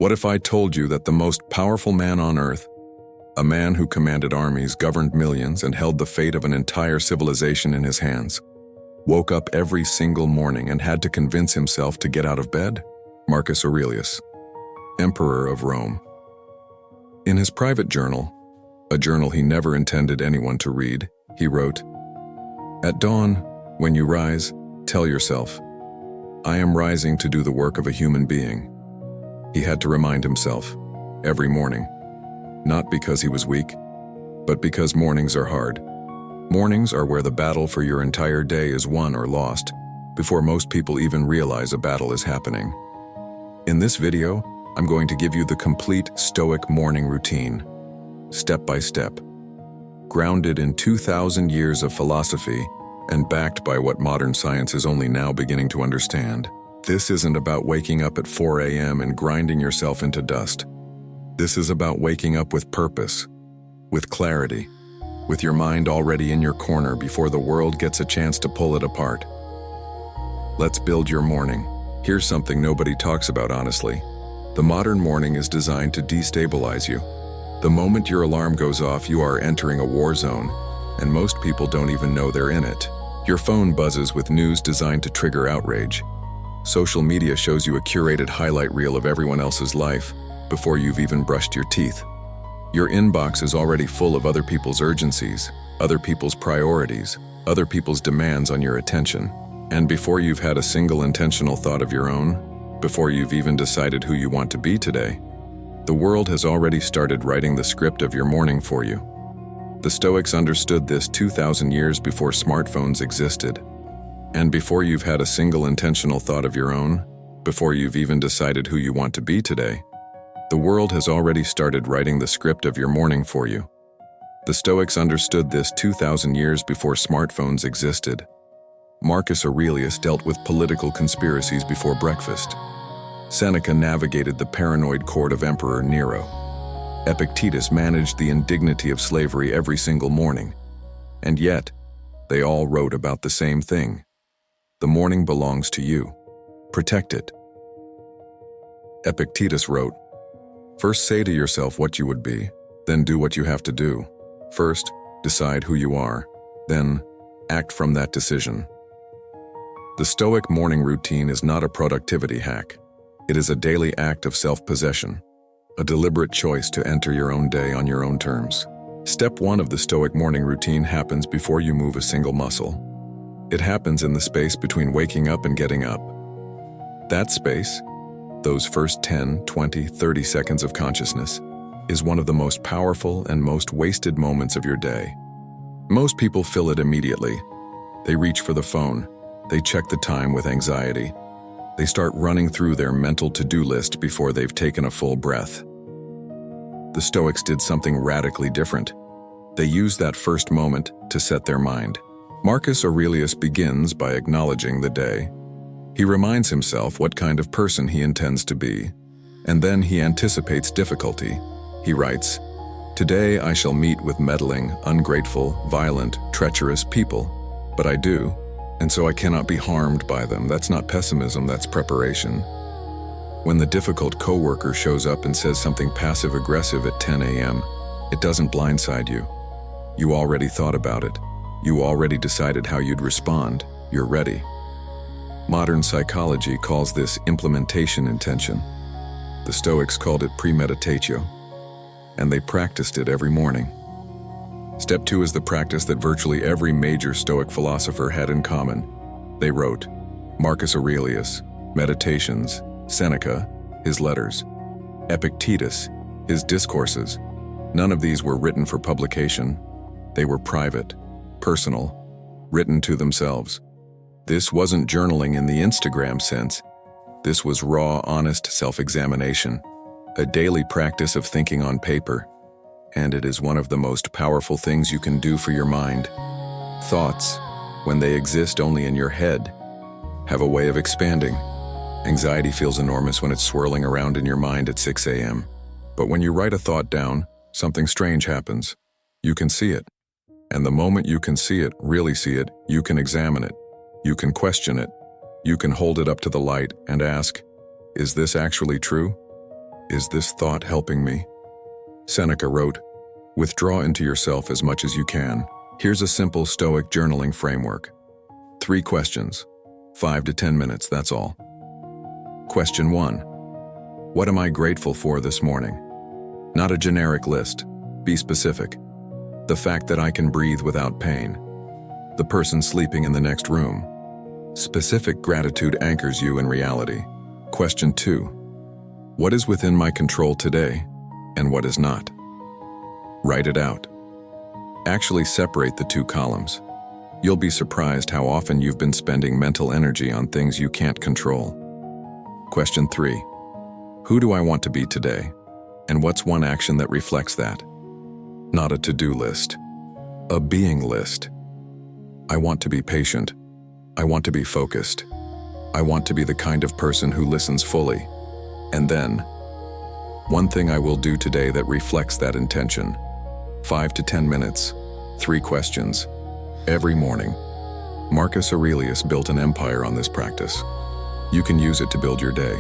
What if I told you that the most powerful man on earth, a man who commanded armies, governed millions, and held the fate of an entire civilization in his hands, woke up every single morning and had to convince himself to get out of bed? Marcus Aurelius, Emperor of Rome. In his private journal, a journal he never intended anyone to read, he wrote, "At dawn, when you rise, tell yourself, I am rising to do the work of a human being." He had to remind himself, every morning, not because he was weak, but because mornings are hard. Mornings are where the battle for your entire day is won or lost, before most people even realize a battle is happening. In this video, I'm going to give you the complete Stoic morning routine, step by step, grounded in 2,000 years of philosophy and backed by what modern science is only now beginning to understand. This isn't about waking up at 4 a.m. and grinding yourself into dust. This is about waking up with purpose, with clarity, with your mind already in your corner before the world gets a chance to pull it apart. Let's build your morning. Here's something nobody talks about honestly. The modern morning is designed to destabilize you. The moment your alarm goes off, you are entering a war zone, and most people don't even know they're in it. Your phone buzzes with news designed to trigger outrage. Social media shows you a curated highlight reel of everyone else's life before you've even brushed your teeth. Your inbox is already full of other people's urgencies, other people's priorities, other people's demands on your attention. And before you've had a single intentional thought of your own, before you've even decided who you want to be today, the world has already started writing the script of your morning for you. The Stoics understood this 2,000 years before smartphones existed. And before you've had a single intentional thought of your own, before you've even decided who you want to be today, the world has already started writing the script of your morning for you. The Stoics understood this 2,000 years before smartphones existed. Marcus Aurelius dealt with political conspiracies before breakfast. Seneca navigated the paranoid court of Emperor Nero. Epictetus managed the indignity of slavery every single morning. And yet, they all wrote about the same thing. The morning belongs to you. Protect it. Epictetus wrote, "First say to yourself what you would be, then do what you have to do. First, decide who you are, then act from that decision." The Stoic morning routine is not a productivity hack. It is a daily act of self-possession, a deliberate choice to enter your own day on your own terms. Step 1 of the Stoic morning routine happens before you move a single muscle. It happens in the space between waking up and getting up. That space, those first 10, 20, 30 seconds of consciousness, is one of the most powerful and most wasted moments of your day. Most people fill it immediately. They reach for the phone. They check the time with anxiety. They start running through their mental to-do list before they've taken a full breath. The Stoics did something radically different. They used that first moment to set their mind. Marcus Aurelius begins by acknowledging the day. He reminds himself what kind of person he intends to be, and then he anticipates difficulty. He writes, "Today I shall meet with meddling, ungrateful, violent, treacherous people, but I do, and so I cannot be harmed by them." That's not pessimism, that's preparation. When the difficult coworker shows up and says something passive-aggressive at 10 a.m., it doesn't blindside you. You already thought about it. You already decided how you'd respond. You're ready. Modern psychology calls this implementation intention. The Stoics called it premeditatio, and they practiced it every morning. Step 2 is the practice that virtually every major Stoic philosopher had in common. They wrote: Marcus Aurelius, Meditations; Seneca, his letters; Epictetus, his discourses. None of these were written for publication. They were private, personal, written to themselves. This wasn't journaling in the Instagram sense. This was raw, honest self-examination, a daily practice of thinking on paper. And it is one of the most powerful things you can do for your mind. Thoughts, when they exist only in your head, have a way of expanding. Anxiety feels enormous when it's swirling around in your mind at 6 a.m. But when you write a thought down, something strange happens. You can see it. And the moment you can see it, really see it, you can examine it. You can question it. You can hold it up to the light and ask, is this actually true? Is this thought helping me? Seneca wrote, "Withdraw into yourself as much as you can." Here's a simple Stoic journaling framework. 3 questions, 5 to 10 minutes, that's all. Question 1. What am I grateful for this morning? Not a generic list. Be specific. The fact that I can breathe without pain. The person sleeping in the next room. Specific gratitude anchors you in reality. Question 2. What is within my control today, and what is not? Write it out. Actually separate the 2 columns. You'll be surprised how often you've been spending mental energy on things you can't control. Question 3. Who do I want to be today, and what's one action that reflects that? Not a to-do list, a being list. I want to be patient. I want to be focused. I want to be the kind of person who listens fully. And then, one thing I will do today that reflects that intention. 5 to 10 minutes, 3 questions, every morning. Marcus Aurelius built an empire on this practice. You can use it to build your day.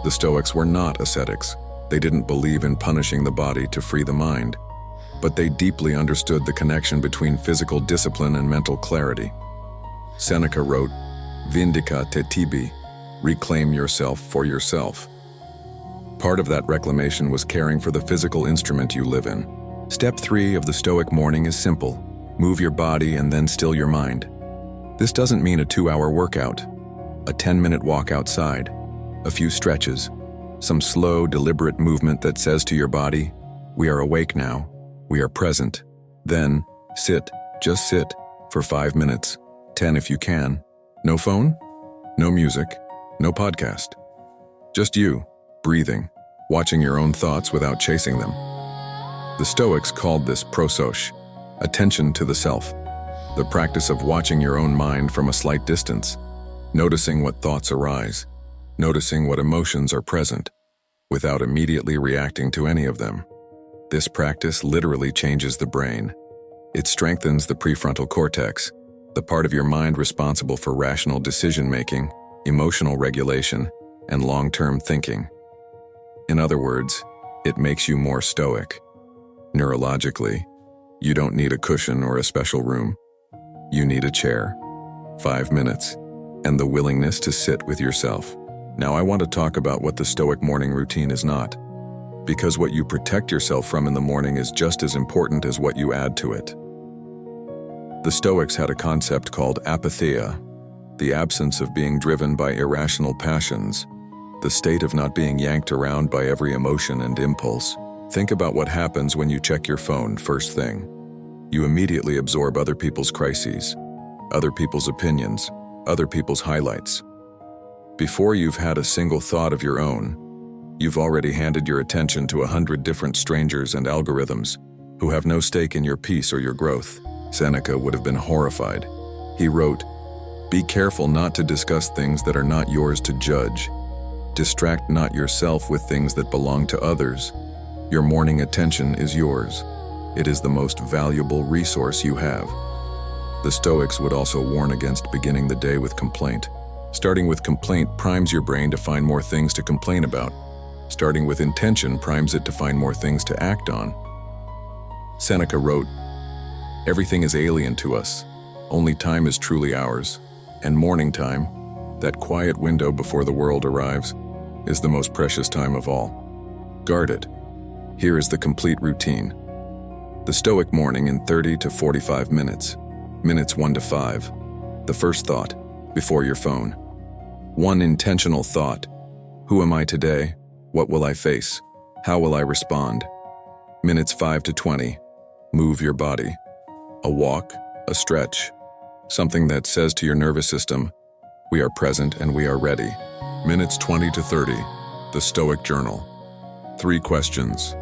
The Stoics were not ascetics. They didn't believe in punishing the body to free the mind, but they deeply understood the connection between physical discipline and mental clarity. Seneca wrote, "Vindica te tibi," reclaim yourself for yourself. Part of that reclamation was caring for the physical instrument you live in. Step 3 of the Stoic morning is simple. Move your body and then still your mind. This doesn't mean a 2-hour workout. A 10-minute walk outside, a few stretches, some slow, deliberate movement that says to your body, we are awake now, we are present. Then, sit, just sit, for 5 minutes, 10 if you can. No phone, no music, no podcast. Just you, breathing, watching your own thoughts without chasing them. The Stoics called this prosos, attention to the self, the practice of watching your own mind from a slight distance, noticing what thoughts arise, noticing what emotions are present, without immediately reacting to any of them. This practice literally changes the brain. It strengthens the prefrontal cortex, the part of your mind responsible for rational decision-making, emotional regulation, and long-term thinking. In other words, it makes you more stoic. Neurologically, you don't need a cushion or a special room. You need a chair, 5 minutes, and the willingness to sit with yourself. Now I want to talk about what the Stoic morning routine is not, because what you protect yourself from in the morning is just as important as what you add to it. The Stoics had a concept called apatheia, the absence of being driven by irrational passions, the state of not being yanked around by every emotion and impulse. Think about what happens when you check your phone first thing. You immediately absorb other people's crises, other people's opinions, other people's highlights. Before you've had a single thought of your own, you've already handed your attention to 100 different strangers and algorithms who have no stake in your peace or your growth. Seneca would have been horrified. He wrote, "Be careful not to discuss things that are not yours to judge. Distract not yourself with things that belong to others. Your morning attention is yours. It is the most valuable resource you have." The Stoics would also warn against beginning the day with complaint. Starting with complaint primes your brain to find more things to complain about. Starting with intention primes it to find more things to act on. Seneca wrote, "Everything is alien to us. Only time is truly ours. And morning time, that quiet window before the world arrives, is the most precious time of all. Guard it." Here is the complete routine. The Stoic morning in 30 to 45 minutes. Minutes 1 to 5. The first thought, before your phone. One intentional thought. Who am I today? What will I face? How will I respond? Minutes 5 to 20. Move your body. A walk, a stretch. Something that says to your nervous system, we are present and we are ready. Minutes 20 to 30. The Stoic journal. 3 questions.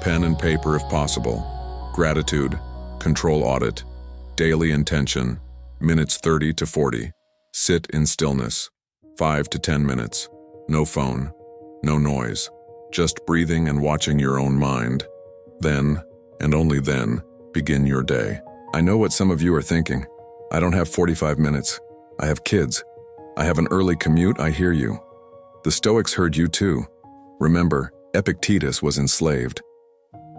Pen and paper if possible. Gratitude, control audit, daily intention. Minutes 30 to 40. Sit in stillness. 5 to 10 minutes. No phone, no noise. Just breathing and watching your own mind. Then, and only then, begin your day. I know what some of you are thinking. I don't have 45 minutes. I have kids. I have an early commute, I hear you. The Stoics heard you too. Remember, Epictetus was enslaved.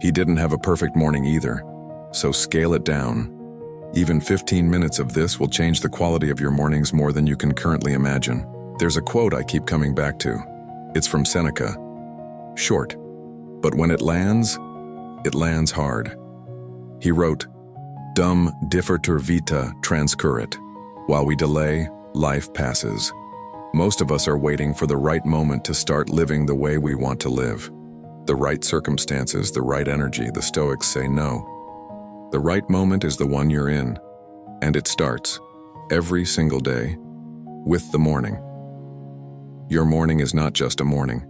He didn't have a perfect morning either, so scale it down. Even 15 minutes of this will change the quality of your mornings more than you can currently imagine. There's a quote I keep coming back to. It's from Seneca. Short, but when it lands hard. He wrote, "Dum differtur vita transcurrit." While we delay, life passes. Most of us are waiting for the right moment to start living the way we want to live. The right circumstances, the right energy, the Stoics say no. The right moment is the one you're in, and it starts, every single day, with the morning. Your morning is not just a morning.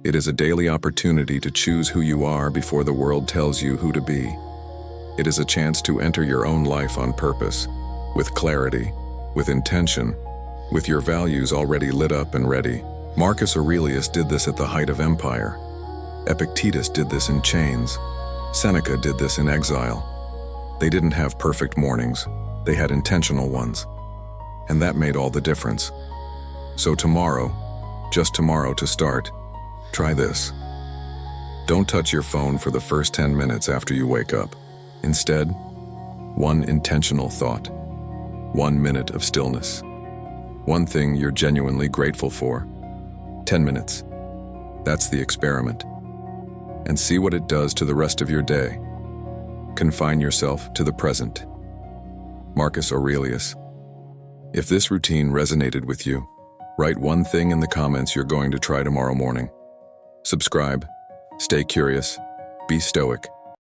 It is a daily opportunity to choose who you are before the world tells you who to be. It is a chance to enter your own life on purpose, with clarity, with intention, with your values already lit up and ready. Marcus Aurelius did this at the height of empire. Epictetus did this in chains. Seneca did this in exile. They didn't have perfect mornings, they had intentional ones. And that made all the difference. So tomorrow, just tomorrow to start, try this. Don't touch your phone for the first 10 minutes after you wake up. Instead, one intentional thought, 1 minute of stillness, one thing you're genuinely grateful for. 10 minutes. That's the experiment. And see what it does to the rest of your day. Confine yourself to the present. Marcus Aurelius. If this routine resonated with you, write one thing in the comments you're going to try tomorrow morning. Subscribe, stay curious, be stoic,